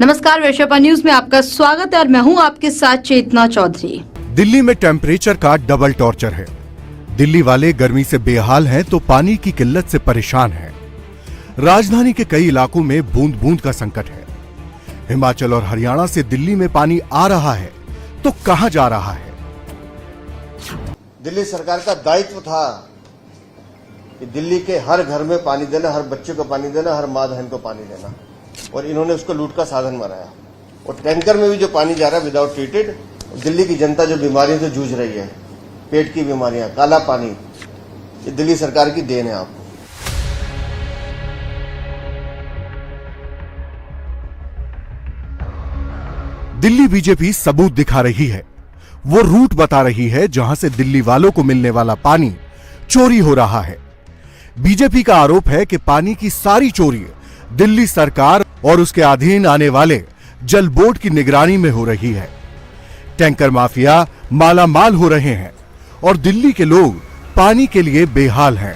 नमस्कार, वैश्यपा न्यूज में आपका स्वागत है और मैं हूं आपके साथ चेतना चौधरी। दिल्ली में टेम्परेचर का डबल टॉर्चर है। दिल्ली वाले गर्मी से बेहाल हैं तो पानी की किल्लत से परेशान हैं। राजधानी के कई इलाकों में बूंद बूंद का संकट है। हिमाचल और हरियाणा से दिल्ली में पानी आ रहा है तो कहां जा रहा है? दिल्ली सरकार का दायित्व था कि दिल्ली के हर घर में पानी देना, हर बच्चे को पानी देना, हर माँ बहन को पानी देना, और इन्होंने उसको लूट का साधन बनाया। और टैंकर में भी जो पानी जा रहा है विदाउट ट्रीटेड, दिल्ली की जनता जो बीमारियों से जूझ रही है, पेट की बीमारियां, काला पानी, ये दिल्ली सरकार की देन है आपको। दिल्ली बीजेपी सबूत दिखा रही है, वो रूट बता रही है जहां से दिल्ली वालों को मिलने वाला पानी चोरी हो रहा है। बीजेपी का आरोप है कि पानी की सारी चोरी दिल्ली सरकार और उसके अधीन आने वाले जल बोर्ड की निगरानी में हो रही है। टैंकर माफिया माला माल हो रहे हैं और दिल्ली के लोग पानी के लिए बेहाल हैं।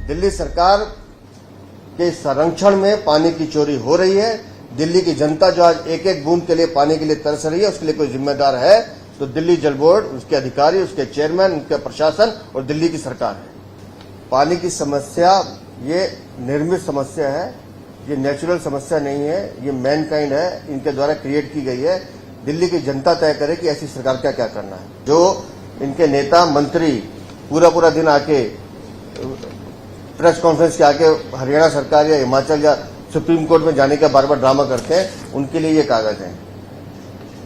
दिल्ली सरकार के संरक्षण में पानी की चोरी हो रही है। दिल्ली की जनता जो आज एक एक बूंद के लिए पानी के लिए तरस रही है, उसके लिए कोई जिम्मेदार है तो दिल्ली जल बोर्ड, उसके अधिकारी, उसके चेयरमैन, उनका प्रशासन और दिल्ली की सरकार है। पानी की समस्या ये निर्मित समस्या है, ये नेचुरल समस्या नहीं है, ये मैनकाइंड है, इनके द्वारा क्रिएट की गई है। दिल्ली की जनता तय करे कि ऐसी सरकार क्या क्या करना है। जो इनके नेता मंत्री पूरा दिन आके प्रेस कॉन्फ्रेंस के आके हरियाणा सरकार या हिमाचल या सुप्रीम कोर्ट में जाने का बार बार ड्रामा करते हैं, उनके लिए ये कागज है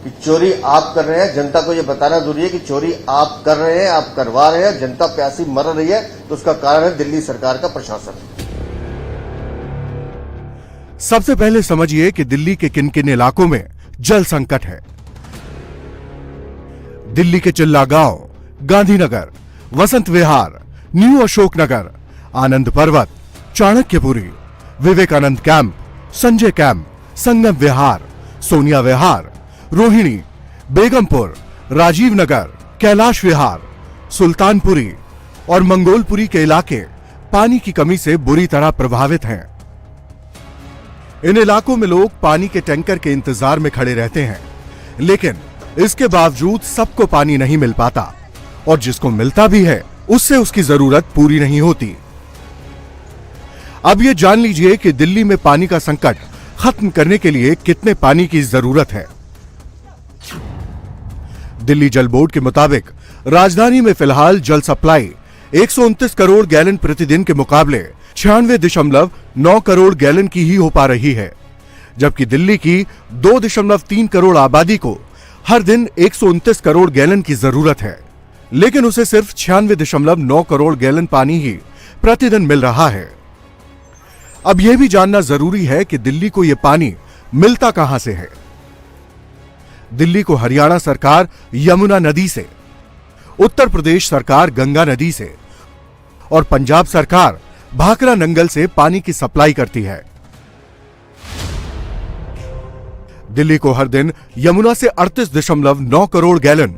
कि चोरी आप कर रहे हैं। जनता को ये बताना जरूरी है कि चोरी आप कर रहे हैं, आप करवा रहे हैं। जनता प्यासी मर रही है तो उसका कारण है दिल्ली सरकार का प्रशासन। सबसे पहले समझिए कि दिल्ली के किन किन इलाकों में जल संकट है। दिल्ली के चिल्ला गांव, गांधीनगर, वसंत विहार, न्यू अशोक नगर, आनंद पर्वत, चाणक्यपुरी, विवेकानंद कैंप, संजय कैंप, संगम विहार, सोनिया विहार, रोहिणी, बेगमपुर, राजीव नगर, कैलाश विहार, सुल्तानपुरी और मंगोलपुरी के इलाके पानी की कमी से बुरी तरह प्रभावित हैं। इन इलाकों में लोग पानी के टैंकर के इंतजार में खड़े रहते हैं, लेकिन इसके बावजूद सबको पानी नहीं मिल पाता और जिसको मिलता भी है उससे उसकी जरूरत पूरी नहीं होती। अब ये जान लीजिए कि दिल्ली में पानी का संकट खत्म करने के लिए कितने पानी की जरूरत है। दिल्ली जल बोर्ड के मुताबिक राजधानी में फिलहाल जल सप्लाई 129 करोड़ गैलन प्रतिदिन के मुकाबले 96.9 करोड़ गैलन की ही हो पा रही है, जबकि दिल्ली की 2.3 करोड़ आबादी को हर दिन 129 करोड़ गैलन की जरूरत है, लेकिन उसे सिर्फ 96.9 करोड़ गैलन पानी ही प्रतिदिन मिल रहा है। अब यह भी जानना जरूरी है कि दिल्ली को यह पानी मिलता कहां से है। दिल्ली को हरियाणा सरकार यमुना नदी से, उत्तर प्रदेश सरकार गंगा नदी से और पंजाब सरकार भाखरा नंगल से पानी की सप्लाई करती है। दिल्ली को हर दिन यमुना से 38.9 करोड़ गैलन,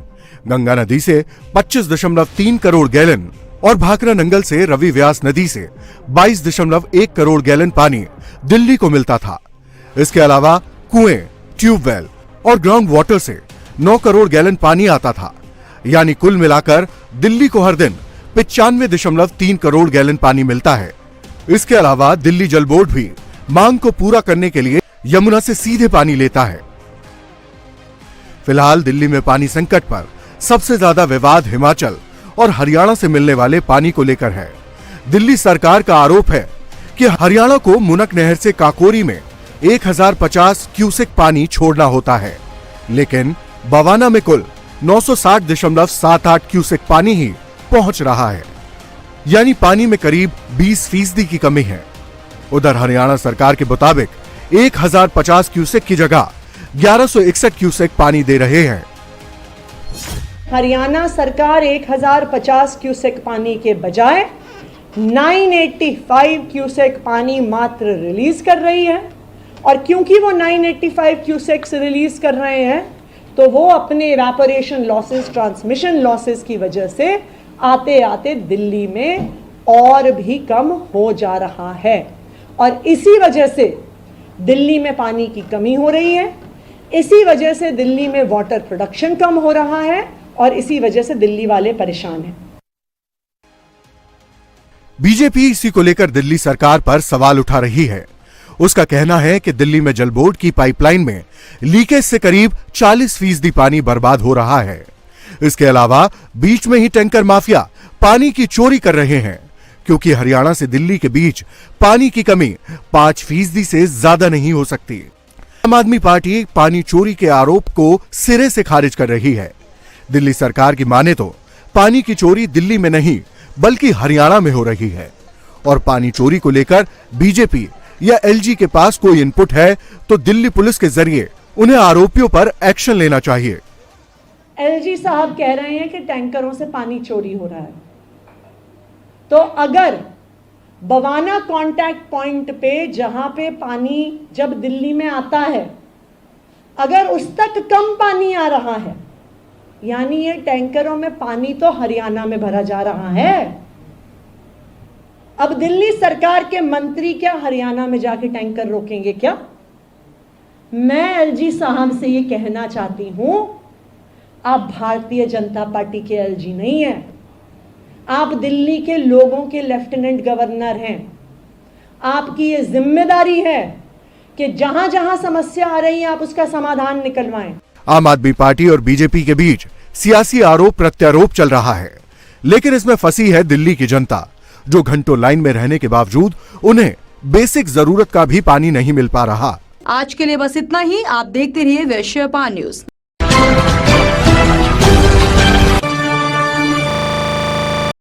गंगा नदी से 25.3 करोड़ गैलन और भाखरा नंगल से रवि व्यास नदी से 22.1 करोड़ गैलन पानी दिल्ली को मिलता था। इसके अलावा कुएं, ट्यूबवेल और ग्राउंड वाटर से 9 करोड़ गैलन पानी आता था, यानी कुल मिलाकर दिल्ली को हर दिन 95.3 करोड़ गैलन पानी मिलता है। इसके अलावा दिल्ली जल बोर्ड भी मांग को पूरा करने के लिए यमुना से सीधे पानी लेता है। फिलहाल दिल्ली में पानी संकट पर सबसे ज्यादा विवाद हिमाचल और हरियाणा से मिलने वाले पानी को लेकर है। दिल्ली सरकार का आरोप है कि हरियाणा को मुनक नहर से काकोरी में 1050 क्यूसेक पानी छोड़ना होता है, लेकिन बवाना में कुल 960.78 क्यूसेक पानी ही पहुंच रहा है, यानी पानी में करीब 20% की कमी है। उधर हरियाणा सरकार के मुताबिक 1050 क्यूसेक की जगह 1161 क्यूसेक पानी दे रहे हैं। हरियाणा सरकार 1050 क्यूसेक पानी के बजाय 985 क्यूसेक पानी मात्र रिलीज कर रही है, और क्योंकि वो 985 क्यूसेक्स रिलीज कर रहे हैं तो वो अपने इवेपोरेशन लॉसेस, ट्रांसमिशन लॉसेस की वजह से आते आते दिल्ली में और भी कम हो जा रहा है। और इसी वजह से दिल्ली में पानी की कमी हो रही है, इसी वजह से दिल्ली में वाटर प्रोडक्शन कम हो रहा है और इसी वजह से दिल्ली वाले परेशान हैं। बीजेपी इसी को लेकर दिल्ली सरकार पर सवाल उठा रही है। उसका कहना है कि दिल्ली में जल बोर्ड की पाइपलाइन में लीकेज से करीब 40% पानी बर्बाद हो रहा है। इसके अलावा बीच में ही टैंकर माफिया पानी की चोरी कर रहे हैं, क्योंकि हरियाणा से दिल्ली के बीच पानी की कमी 5% से ज्यादा नहीं हो सकती। आम आदमी पार्टी पानी चोरी के आरोप को सिरे से खारिज कर रही है। दिल्ली सरकार की माने तो पानी की चोरी दिल्ली में नहीं बल्कि हरियाणा में हो रही है, और पानी चोरी को लेकर बीजेपी या एलजी के पास कोई इनपुट है तो दिल्ली पुलिस के जरिए उन्हें आरोपियों पर एक्शन लेना चाहिए। एलजी साहब कह रहे हैं कि टैंकरों से पानी चोरी हो रहा है, तो अगर बवाना कांटेक्ट पॉइंट पे जहां पे पानी जब दिल्ली में आता है, अगर उस तक कम पानी आ रहा है, यानी ये टैंकरों में पानी तो हरियाणा में भरा जा रहा है। अब दिल्ली सरकार के मंत्री क्या हरियाणा में जाके टैंकर रोकेंगे क्या? मैं एलजी साहब से ये कहना चाहती हूं, आप भारतीय जनता पार्टी के एलजी नहीं हैं, आप दिल्ली के लोगों के लेफ्टिनेंट गवर्नर हैं। आपकी ये जिम्मेदारी है कि जहां जहां समस्या आ रही है आप उसका समाधान निकलवाएं। आम आदमी पार्टी और बीजेपी के बीच सियासी आरोप प्रत्यारोप चल रहा है, लेकिन इसमें फंसी है दिल्ली की जनता, जो घंटों लाइन में रहने के बावजूद उन्हें बेसिक जरूरत का भी पानी नहीं मिल पा रहा। आज के लिए बस इतना ही। आप देखते रहिए वैश्य न्यूज।